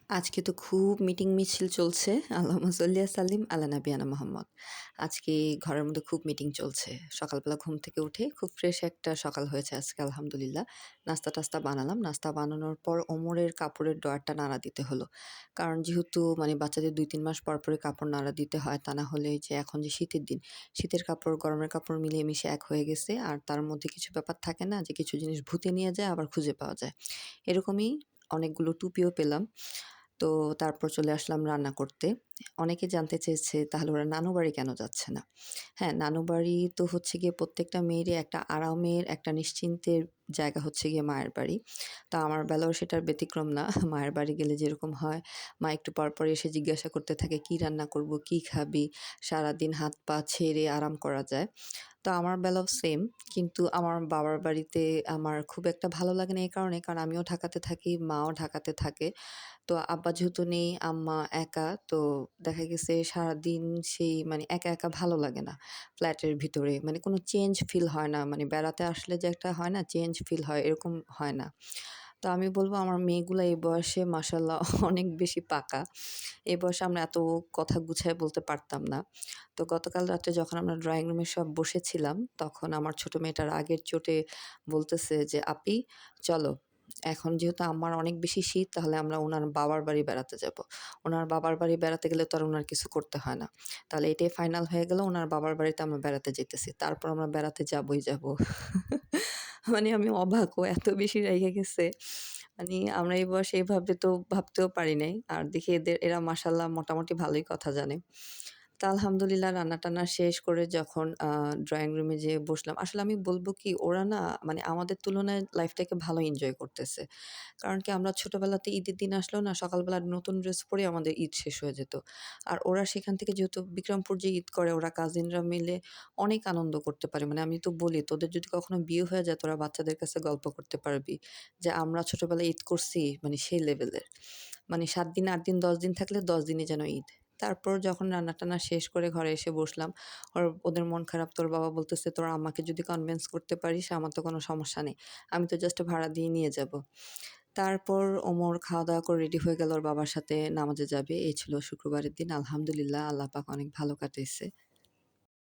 আজকে তো খুব মিটিং মিছিল চলছে। আল্লাহুম্মা সাল্লি সাল্লিম আলা নাবিয়ানা মুহাম্মদ। আজকে ঘরের মধ্যে খুব মিটিং চলছে। সকালবেলা ঘুম থেকে উঠে খুব ফ্রেশ একটা সকাল হয়েছে আজকে আলহামদুলিল্লাহ। নাস্তা-টাস্তা বানালাম। নাস্তা বানানোর পর ওমরের কাপড়ের ড্রয়ারটা নাড়া দিতে হলো। কারণ যেহেতু বাচ্চাদের ২-৩ মাস পর, পরই কাপড় নাড়া দিতে হয়। তা না হলে এই যে এখন যে শীতের দিন, শীতের কাপড়, গরমের কাপড় মিলিয়ে মিশে এক হয়ে গেছে। আর তার মধ্যে কিছু ব্যাপার থাকে না যে কিছু জিনিস ভূতে নিয়ে যায় আবার খুঁজে পাওয়া যায়। এরকমই অনেকগুলো টুপিও পেলাম। তো তারপর চলে আসলাম রান্না করতে। অনেকে জানতে চেয়েছে তাহলে ওরা নানু বাড়ি কেন যাচ্ছে না? হ্যাঁ, নানু বাড়ি তো হচ্ছে গিয়ে প্রত্যেকটা মেয়েরই একটা আরামের, একটা নিশ্চিন্তের জায়গা হচ্ছে গিয়ে মায়ের বাড়ি। তা আমার বেলাও সেটার ব্যতিক্রম না। মায়ের বাড়ি গেলে যেরকম হয়, মা একটু পর এসে জিজ্ঞাসা করতে থাকে, "কি রান্না করব? কি খাবি?" সারাদিন হাত পা ছেড়ে আরাম করা যায়। তো আমার বেলাও সেম। কিন্তু আমার বাবার বাড়িতে আমার খুব একটা ভালো লাগে না এই কারণে, কারণ আমিও ঢাকাতে থাকি, মাও ঢাকাতে থাকে। তো আব্বা যেহেতু নেই, আম্মা একা। তো দেখা গেছে সারাদিন সেই একা ভালো লাগে না। ফ্ল্যাটের ভিতরে কোনো চেঞ্জ ফিল হয় না। বেড়াতে আসলে যে একটা হয় না চেঞ্জ ফিল হয়, এরকম হয় না। তো আমি বলব আমার মেয়েগুলা এই বয়সে মাশাআল্লাহ অনেক বেশি পাকা। এই বয়সে আমরা এত কথা গুছায় বলতে পারতাম না। তো গতকাল রাত্রে যখন আমরা ড্রয়িং রুমে সব বসেছিলাম, তখন আমার ছোট মেয়েটা রাগের চোটে বলতেছে যে, "আপি চলো, এখন যেহেতু আম্মার অনেক বেশি শীত তাহলে আমরা উনার বাবার বাড়ি বেড়াতে যাবো। উনার বাবার বাড়ি বেড়াতে গেলে তো আর উনার কিছু করতে হয় না। তাহলে এটাই ফাইনাল হয়ে গেল, উনার বাবার বাড়িতে আমরা বেড়াতে যাইতেছি। তারপর আমরা বেড়াতে যাবোই যাবো।" আমি অবাক, ও এত বেশি রেগে গেছে। আমরা এই বয়সে এভাবে তো ভাবতেও পারি নাই। আর দেখি এরা মাশাআল্লাহ মোটামুটি ভালোই কথা জানে। তো আলহামদুলিল্লাহ রান্না-টান্না শেষ করে যখন ড্রয়িং রুমে যেয়ে বসলাম, আসলে আমি বলব কি ওরা না আমাদের তুলনায় লাইফটাকে ভালো এনজয় করতেছে। কারণ কি আমরা ছোটবেলাতে ঈদের দিন আসলেও না সকালবেলা নতুন ড্রেস পরেই আমাদের ঈদ শেষ হয়ে যেত। আর ওরা সেখান থেকে যেহেতু বিক্রমপুর যে ঈদ করে ওরা কাজিনরা মিলে অনেক আনন্দ করতে পারে। আমি তো বলি তোদের যদি কখনো বিয়ে হয়ে যায় তোরা বাচ্চাদের কাছে গল্প করতে পারবি যে আমরা ছোটবেলায় ঈদ করছি সেই লেভেলের। ৭ দিন, ৮ দিন, ১০ দিন থাকলে ১০ দিনই যেন ঈদ। তারপর যখন রান্না-টান্না শেষ করে ঘরে এসে বসলাম, ওদের মন খারাপ। তোর বাবা বলতেছে, "তোর আম্মাকে যদি কনভিন্স করতে পারিস আমার তো কোনো সমস্যা নেই। আমি তো জাস্ট ভাড়া দিয়ে নিয়ে যাবো।" তারপর ওমর খাওয়া-দাওয়া করে রেডি হয়ে গেল ওর বাবার সাথে নামাজে যাবে। এই ছিল শুক্রবারের দিন। আলহামদুলিল্লাহ আল্লাহ পাক অনেক ভালো কাটাইছে।